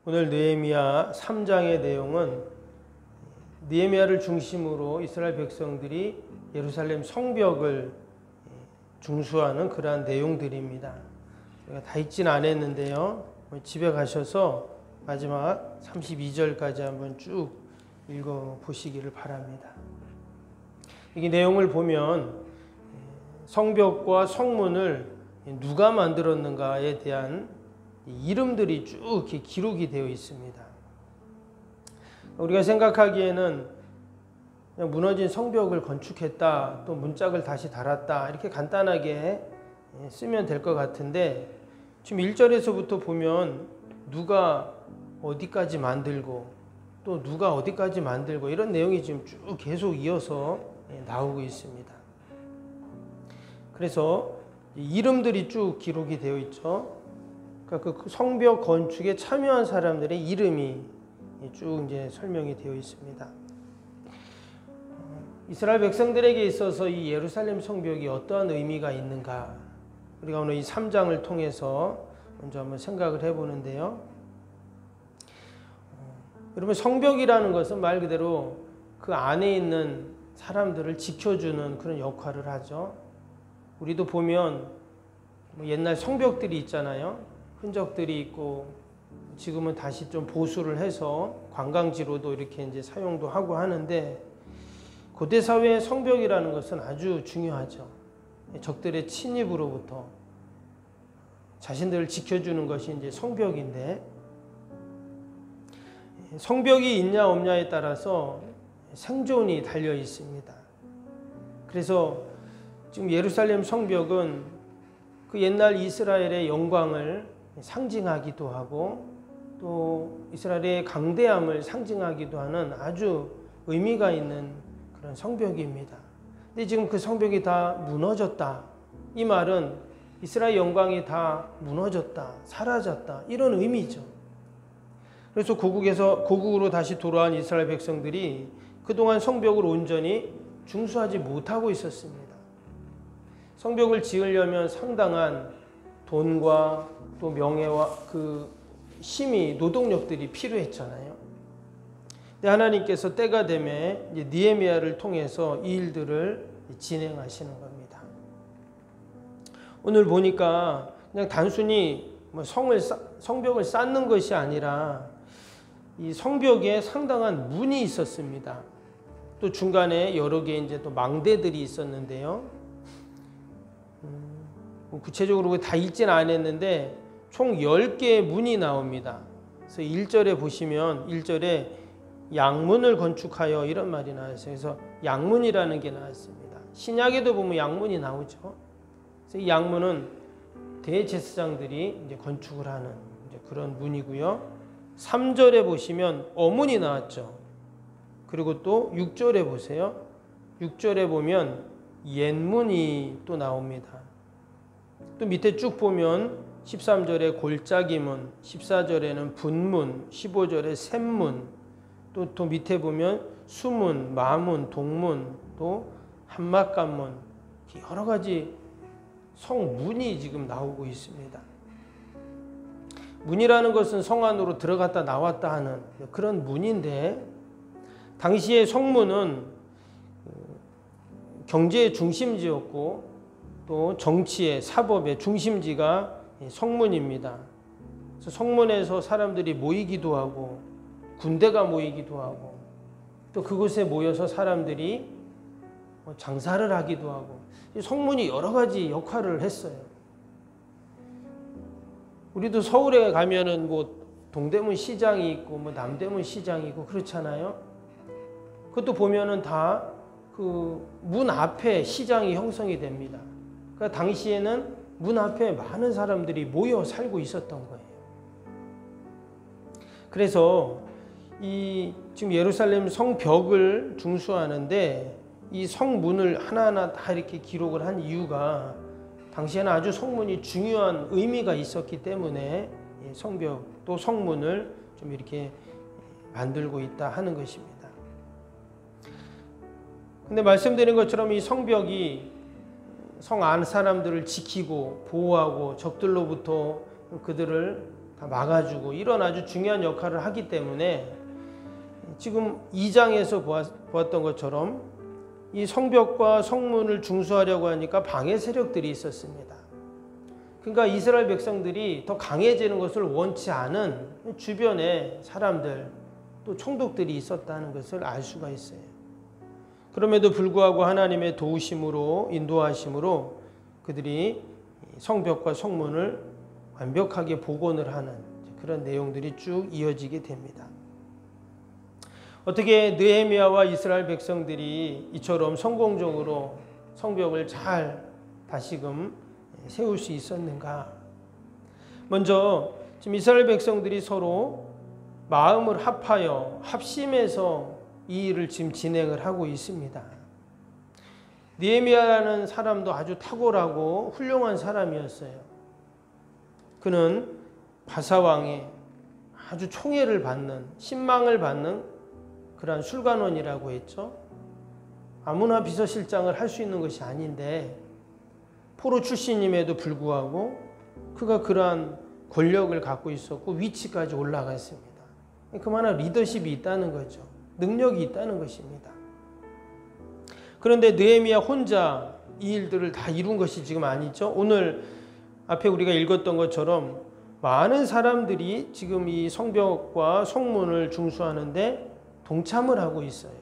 오늘 느헤미야 3장의 내용은 느헤미야를 중심으로 이스라엘 백성들이 예루살렘 성벽을 중수하는 그러한 내용들입니다. 제가 다 읽진 않았는데요. 집에 가셔서 마지막 32절까지 한번 쭉 읽어보시기를 바랍니다. 이 내용을 보면 성벽과 성문을 누가 만들었는가에 대한 이름들이 쭉 이렇게 기록이 되어 있습니다. 우리가 생각하기에는 그냥 무너진 성벽을 건축했다, 또 문짝을 다시 달았다, 이렇게 간단하게 쓰면 될 것 같은데, 지금 1절에서부터 보면 누가 어디까지 만들고 또 누가 어디까지 만들고 이런 내용이 지금 쭉 계속 이어서 나오고 있습니다. 그래서 이름들이 쭉 기록이 되어 있죠. 그러니까 그 성벽 건축에 참여한 사람들의 이름이 쭉 이제 설명이 되어 있습니다. 이스라엘 백성들에게 있어서 이 예루살렘 성벽이 어떠한 의미가 있는가, 우리가 오늘 이 3장을 통해서 먼저 한번 생각을 해보는데요. 여러분, 성벽이라는 것은 말 그대로 그 안에 있는 사람들을 지켜주는 그런 역할을 하죠. 우리도 보면 옛날 성벽들이 있잖아요. 흔적들이 있고 지금은 다시 좀 보수를 해서 관광지로도 이렇게 이제 사용도 하고 하는데, 고대 사회의 성벽이라는 것은 아주 중요하죠. 적들의 침입으로부터 자신들을 지켜주는 것이 이제 성벽인데, 성벽이 있냐 없냐에 따라서 생존이 달려 있습니다. 그래서 지금 예루살렘 성벽은 그 옛날 이스라엘의 영광을 상징하기도 하고 또 이스라엘의 강대함을 상징하기도 하는 아주 의미가 있는 그런 성벽입니다. 근데 지금 그 성벽이 다 무너졌다, 이 말은 이스라엘 영광이 다 무너졌다, 사라졌다, 이런 의미죠. 그래서 고국으로 다시 돌아온 이스라엘 백성들이 그동안 성벽을 온전히 중수하지 못하고 있었습니다. 성벽을 지으려면 상당한 돈과 또 명예와 그 힘이, 노동력들이 필요했잖아요. 근데 하나님께서 때가 되매 이제 느헤미야를 통해서 이 일들을 진행하시는 겁니다. 오늘 보니까 그냥 단순히 성벽을 쌓는 것이 아니라 이 성벽에 상당한 문이 있었습니다. 또 중간에 여러 개 이제 또 망대들이 있었는데요. 구체적으로 다 읽지는 않았는데 총 10개의 문이 나옵니다. 그래서 1절에 보시면 1절에 양문을 건축하여 이런 말이 나왔어요. 그래서 양문이라는 게 나왔습니다. 신약에도 보면 양문이 나오죠. 그래서 이 양문은 대제사장들이 이제 건축을 하는 이제 그런 문이고요. 3절에 보시면 어문이 나왔죠. 그리고 또 6절에 보세요. 6절에 보면 옛문이 또 나옵니다. 또 밑에 쭉 보면 13절에 골짜기문, 14절에는 분문, 15절에 샘문, 또 밑에 보면 수문, 마문, 동문, 또 한막간문, 여러 가지 성문이 지금 나오고 있습니다. 문이라는 것은 성 안으로 들어갔다 나왔다 하는 그런 문인데, 당시의 성문은 경제의 중심지였고 또 정치의, 사법의 중심지가 성문입니다. 그래서 성문에서 사람들이 모이기도 하고 군대가 모이기도 하고 또 그곳에 모여서 사람들이 장사를 하기도 하고, 성문이 여러 가지 역할을 했어요. 우리도 서울에 가면은 뭐 동대문 시장이 있고 뭐 남대문 시장이 있고 그렇잖아요. 그것도 보면은 다 그 문 앞에 시장이 형성이 됩니다. 그러니까 당시에는 문 앞에 많은 사람들이 모여 살고 있었던 거예요. 그래서 지금 예루살렘 성벽을 중수하는데 이 성문을 하나하나 다 이렇게 기록을 한 이유가, 당시에는 아주 성문이 중요한 의미가 있었기 때문에 성벽 또 성문을 좀 이렇게 만들고 있다 하는 것입니다. 근데 말씀드린 것처럼 이 성벽이 성 안 사람들을 지키고 보호하고 적들로부터 그들을 다 막아주고 이런 아주 중요한 역할을 하기 때문에 지금 2장에서 보았던 것처럼 이 성벽과 성문을 중수하려고 하니까 방해 세력들이 있었습니다. 그러니까 이스라엘 백성들이 더 강해지는 것을 원치 않은 주변에 사람들 또 총독들이 있었다는 것을 알 수가 있어요. 그럼에도 불구하고 하나님의 도우심으로 인도하심으로 그들이 성벽과 성문을 완벽하게 복원을 하는 그런 내용들이 쭉 이어지게 됩니다. 어떻게 느헤미야와 이스라엘 백성들이 이처럼 성공적으로 성벽을 잘 다시금 세울 수 있었는가? 먼저 지금 이스라엘 백성들이 서로 마음을 합하여 합심해서 이 일을 지금 진행을 하고 있습니다. 느헤미야라는 사람도 아주 탁월하고 훌륭한 사람이었어요. 그는 바사왕의 아주 총애를 받는 신망을 받는 그러한 술관원이라고 했죠. 아무나 비서실장을 할 수 있는 것이 아닌데 포로 출신임에도 불구하고 그가 그러한 권력을 갖고 있었고 위치까지 올라갔습니다. 그만한 리더십이 있다는 거죠. 능력이 있다는 것입니다. 그런데 느헤미야 혼자 이 일들을 다 이룬 것이 지금 아니죠. 오늘 앞에 우리가 읽었던 것처럼 많은 사람들이 지금 이 성벽과 성문을 중수하는데 동참을 하고 있어요.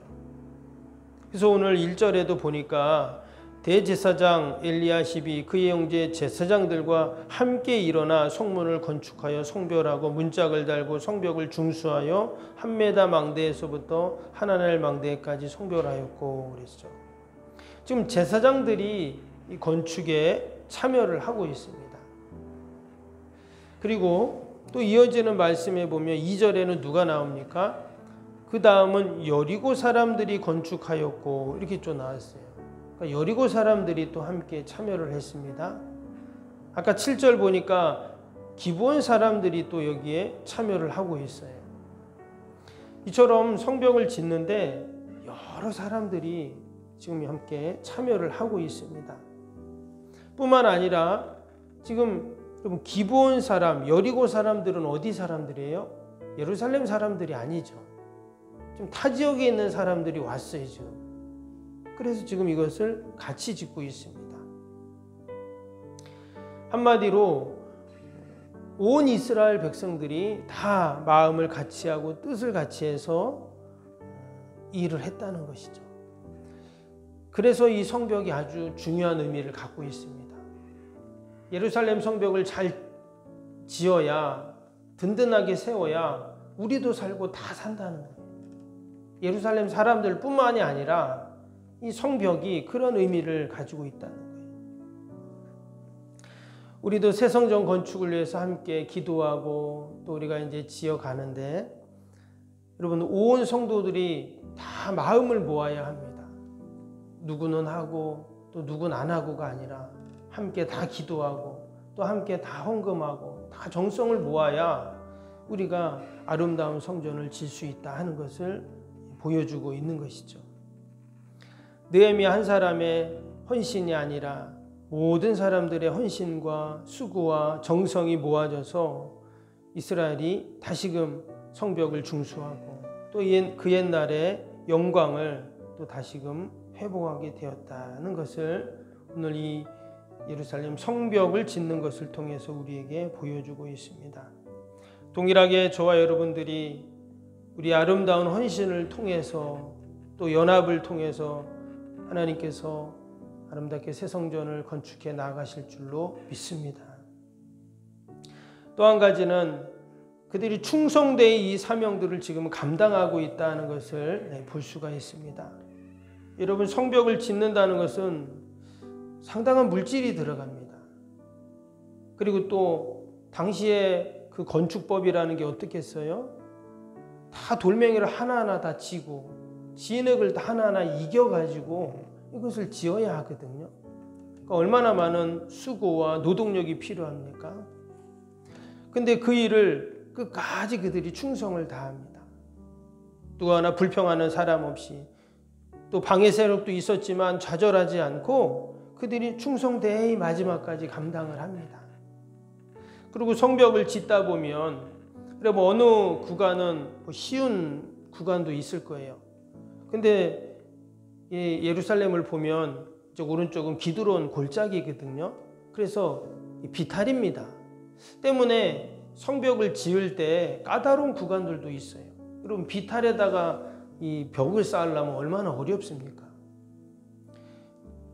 그래서 오늘 1절에도 보니까 대제사장 엘리야십이 그의 형제 제사장들과 함께 일어나 성문을 건축하여 성별하고 문짝을 달고 성벽을 중수하여 한 메다 망대에서부터 하나넬 망대까지 성별하였고 그랬죠. 지금 제사장들이 이 건축에 참여를 하고 있습니다. 그리고 또 이어지는 말씀에 보면 2절에는 누가 나옵니까? 그 다음은 여리고 사람들이 건축하였고 이렇게 좀 나왔어요. 그러니까 여리고 사람들이 또 함께 참여를 했습니다. 아까 7절 보니까 기브온 사람들이 또 여기에 참여를 하고 있어요. 이처럼 성벽을 짓는데 여러 사람들이 지금 함께 참여를 하고 있습니다. 뿐만 아니라 지금 기브온 사람, 여리고 사람들은 어디 사람들이에요? 예루살렘 사람들이 아니죠. 지금 타 지역에 있는 사람들이 왔어요, 지금. 그래서 지금 이것을 같이 짓고 있습니다. 한마디로 온 이스라엘 백성들이 다 마음을 같이 하고 뜻을 같이 해서 일을 했다는 것이죠. 그래서 이 성벽이 아주 중요한 의미를 갖고 있습니다. 예루살렘 성벽을 잘 지어야, 든든하게 세워야 우리도 살고 다 산다는 거예요. 예루살렘 사람들뿐만이 아니라 이 성벽이 그런 의미를 가지고 있다는 거예요. 우리도 새 성전 건축을 위해서 함께 기도하고 또 우리가 이제 지어가는데 여러분 온 성도들이 다 마음을 모아야 합니다. 누구는 하고 또 누구는 안 하고가 아니라 함께 다 기도하고 또 함께 다 헌금하고 다 정성을 모아야 우리가 아름다운 성전을 질 수 있다 하는 것을 보여주고 있는 것이죠. 느헤미야 한 사람의 헌신이 아니라 모든 사람들의 헌신과 수고와 정성이 모아져서 이스라엘이 다시금 성벽을 중수하고 또 그 옛날의 영광을 또 다시금 회복하게 되었다는 것을 오늘 이 예루살렘 성벽을 짓는 것을 통해서 우리에게 보여주고 있습니다. 동일하게 저와 여러분들이 우리 아름다운 헌신을 통해서 또 연합을 통해서 하나님께서 아름답게 새 성전을 건축해 나가실 줄로 믿습니다. 또 한 가지는 그들이 충성되이 이 사명들을 지금 감당하고 있다는 것을 볼 수가 있습니다. 여러분 성벽을 짓는다는 것은 상당한 물질이 들어갑니다. 그리고 또 당시에 그 건축법이라는 게 어떻겠어요? 다 돌멩이를 하나하나 다 지고 진흙을 다 하나하나 이겨가지고 이것을 지어야 하거든요. 그러니까 얼마나 많은 수고와 노동력이 필요합니까? 근데 그 일을 끝까지 그들이 충성을 다합니다. 누구 하나 불평하는 사람 없이 또 방해 세력도 있었지만 좌절하지 않고 그들이 충성되이 마지막까지 감당을 합니다. 그리고 성벽을 짓다 보면 그래 뭐 어느 구간은 뭐 쉬운 구간도 있을 거예요. 근데 예루살렘을 보면 이쪽 오른쪽은 기드론 골짜기거든요. 그래서 비탈입니다. 때문에 성벽을 지을 때 까다로운 구간들도 있어요. 여러분 비탈에다가 이 벽을 쌓으려면 얼마나 어렵습니까?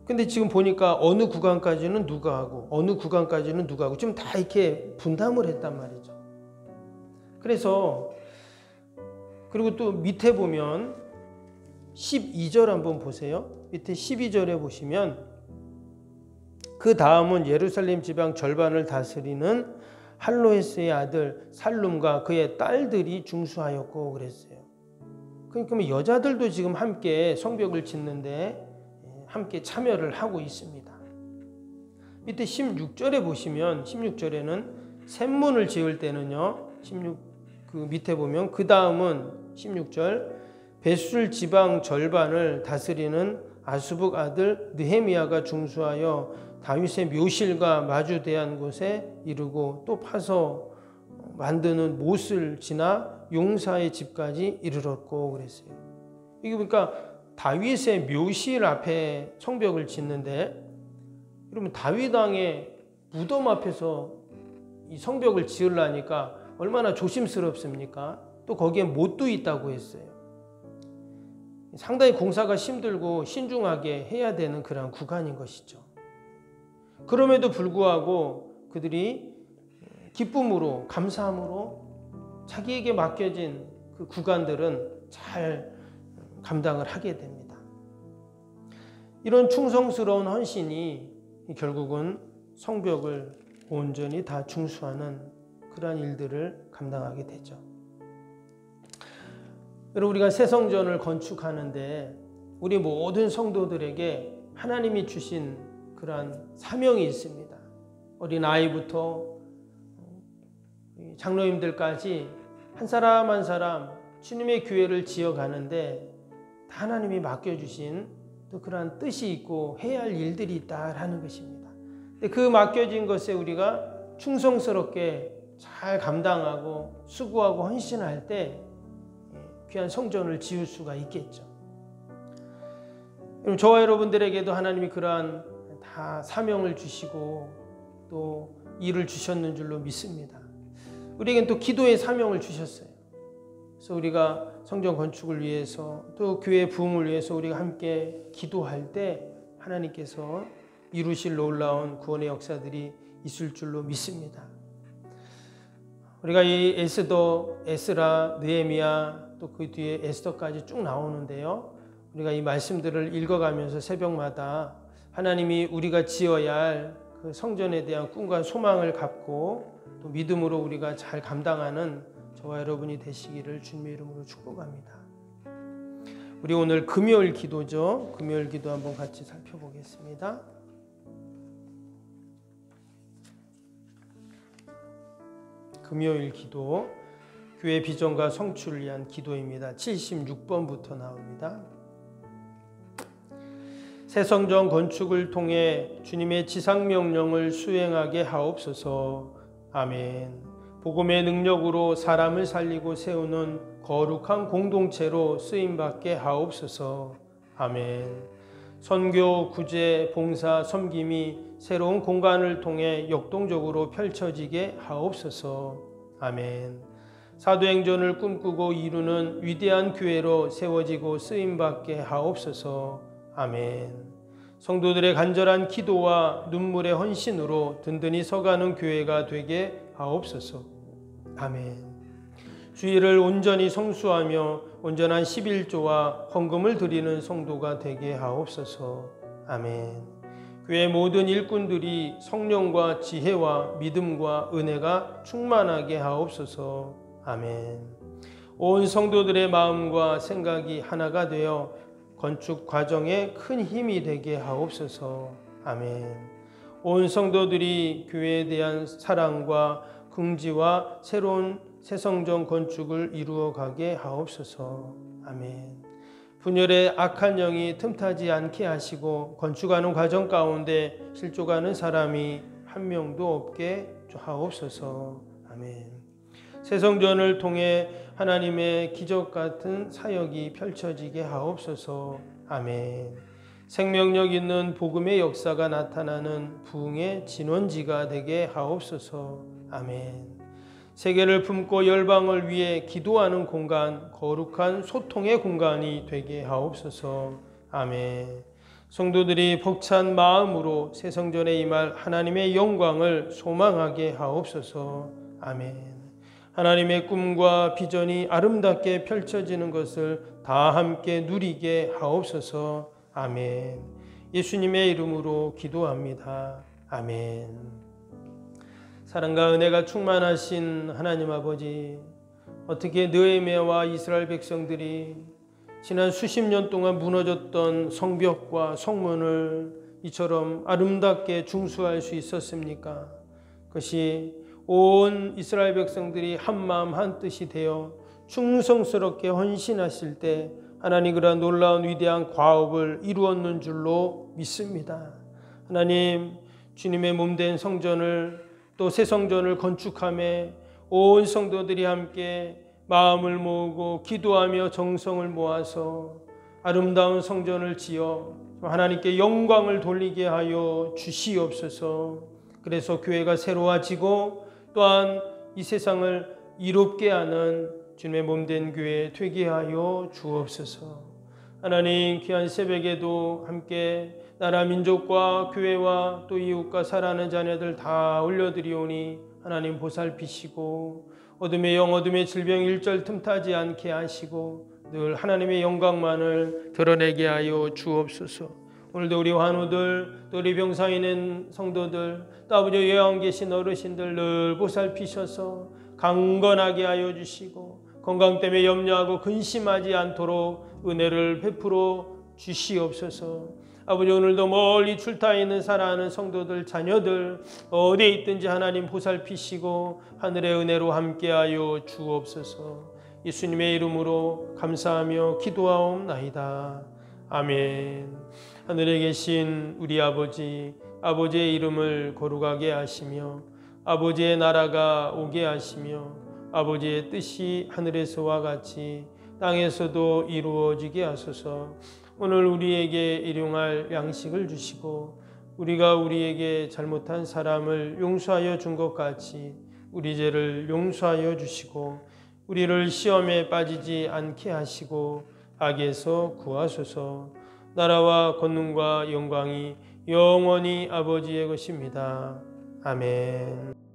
근데 지금 보니까 어느 구간까지는 누가 하고 어느 구간까지는 누가 하고 지금 다 이렇게 분담을 했단 말이죠. 그래서 그리고 또 밑에 보면 12절 한번 보세요. 밑에 12절에 보시면 그 다음은 예루살렘 지방 절반을 다스리는 할로헤스의 아들 살룸과 그의 딸들이 중수하였고 그랬어요. 그러니까 여자들도 지금 함께 성벽을 짓는데 함께 참여를 하고 있습니다. 밑에 16절에 보시면 16절에는 샘문을 지을 때는요. 그 밑에 보면 그 다음은 16절 벳술 지방 절반을 다스리는 아수북 아들 느헤미야가 중수하여 다윗의 묘실과 마주대한 곳에 이르고 또 파서 만드는 못을 지나 용사의 집까지 이르렀고 그랬어요. 이게 그러니까 다윗의 묘실 앞에 성벽을 짓는데 그러면 다윗 왕의 무덤 앞에서 이 성벽을 지으려니까 얼마나 조심스럽습니까? 또 거기에 못도 있다고 했어요. 상당히 공사가 힘들고 신중하게 해야 되는 그런 구간인 것이죠. 그럼에도 불구하고 그들이 기쁨으로 감사함으로 자기에게 맡겨진 그 구간들은 잘 감당을 하게 됩니다. 이런 충성스러운 헌신이 결국은 성벽을 온전히 다 중수하는 그러한 일들을 감당하게 되죠. 여러분 우리가 새 성전을 건축하는데 우리 모든 성도들에게 하나님이 주신 그러한 사명이 있습니다. 어린 아이부터 장로님들까지 한 사람 한 사람 주님의 교회를 지어가는데 다 하나님이 맡겨주신 또 그러한 뜻이 있고 해야 할 일들이 있다라는 것입니다. 근데 그 맡겨진 것에 우리가 충성스럽게 잘 감당하고 수고하고 헌신할 때 귀한 성전을 지을 수가 있겠죠. 저와 여러분들에게도 하나님이 그러한 다 사명을 주시고 또 일을 주셨는 줄로 믿습니다. 우리에겐 또 기도의 사명을 주셨어요. 그래서 우리가 성전 건축을 위해서 또 교회 부흥을 위해서 우리가 함께 기도할 때 하나님께서 이루실 놀라운 구원의 역사들이 있을 줄로 믿습니다. 우리가 이 에스라, 느헤미야 또 그 뒤에 에스더까지 쭉 나오는데요. 우리가 이 말씀들을 읽어가면서 새벽마다 하나님이 우리가 지어야 할 그 성전에 대한 꿈과 소망을 갖고 또 믿음으로 우리가 잘 감당하는 저와 여러분이 되시기를 주님의 이름으로 축복합니다. 우리 오늘 금요일 기도죠. 금요일 기도 한번 같이 살펴보겠습니다. 금요일 기도, 교회 비전과 성취를 위한 기도입니다. 76번부터 나옵니다. 새 성전 건축을 통해 주님의 지상명령을 수행하게 하옵소서. 아멘. 복음의 능력으로 사람을 살리고 세우는 거룩한 공동체로 쓰임받게 하옵소서. 아멘. 선교, 구제, 봉사, 섬김이 새로운 공간을 통해 역동적으로 펼쳐지게 하옵소서. 아멘. 사도행전을 꿈꾸고 이루는 위대한 교회로 세워지고 쓰임받게 하옵소서. 아멘. 성도들의 간절한 기도와 눈물의 헌신으로 든든히 서가는 교회가 되게 하옵소서. 아멘. 주일을 온전히 성수하며 온전한 11조와 헌금을 드리는 성도가 되게 하옵소서. 아멘. 교회 모든 일꾼들이 성령과 지혜와 믿음과 은혜가 충만하게 하옵소서. 아멘. 온 성도들의 마음과 생각이 하나가 되어 건축 과정에 큰 힘이 되게 하옵소서. 아멘. 온 성도들이 교회에 대한 사랑과 긍지와 새로운 새 성전 건축을 이루어 가게 하옵소서. 아멘. 분열의 악한 영이 틈타지 않게 하시고 건축하는 과정 가운데 실족하는 사람이 한 명도 없게 하옵소서. 아멘. 새 성전을 통해 하나님의 기적 같은 사역이 펼쳐지게 하옵소서. 아멘. 생명력 있는 복음의 역사가 나타나는 부흥의 진원지가 되게 하옵소서. 아멘. 세계를 품고 열방을 위해 기도하는 공간, 거룩한 소통의 공간이 되게 하옵소서. 아멘. 성도들이 벅찬 마음으로 새 성전에 임할 하나님의 영광을 소망하게 하옵소서. 아멘. 하나님의 꿈과 비전이 아름답게 펼쳐지는 것을 다 함께 누리게 하옵소서. 아멘. 예수님의 이름으로 기도합니다. 아멘. 사랑과 은혜가 충만하신 하나님 아버지, 어떻게 느헤미야와 이스라엘 백성들이 지난 수십 년 동안 무너졌던 성벽과 성문을 이처럼 아름답게 중수할 수 있었습니까? 그것이 온 이스라엘 백성들이 한마음 한뜻이 되어 충성스럽게 헌신하실 때 하나님 그러한 놀라운 위대한 과업을 이루었는 줄로 믿습니다. 하나님, 주님의 몸된 성전을 또 새 성전을 건축함에 온 성도들이 함께 마음을 모으고 기도하며 정성을 모아서 아름다운 성전을 지어 하나님께 영광을 돌리게 하여 주시옵소서. 그래서 교회가 새로워지고 또한 이 세상을 이롭게 하는 주님의 몸된 교회 되게 하여 주옵소서. 하나님, 귀한 새벽에도 함께 나라 민족과 교회와 또 이웃과 사랑하는 자녀들 다 올려드리오니 하나님 보살피시고 어둠의 영 어둠의 질병 일절 틈타지 않게 하시고 늘 하나님의 영광만을 드러내게 하여 주옵소서. 오늘도 우리 환우들 또 우리 병상에 있는 성도들 또 아버지 요양 계신 어르신들 늘 보살피셔서 강건하게 하여 주시고 건강 때문에 염려하고 근심하지 않도록 은혜를 베풀어 주시옵소서. 아버지, 오늘도 멀리 출타해 있는 사랑하는 성도들 자녀들 어디에 있든지 하나님 보살피시고 하늘의 은혜로 함께하여 주옵소서. 예수님의 이름으로 감사하며 기도하옵나이다. 아멘. 하늘에 계신 우리 아버지, 아버지의 이름을 거룩하게 하시며 아버지의 나라가 오게 하시며 아버지의 뜻이 하늘에서와 같이 땅에서도 이루어지게 하소서. 오늘 우리에게 일용할 양식을 주시고 우리가 우리에게 잘못한 사람을 용서하여 준 것 같이 우리 죄를 용서하여 주시고 우리를 시험에 빠지지 않게 하시고 악에서 구하소서. 나라와 권능과 영광이 영원히 아버지의 것입니다. 아멘.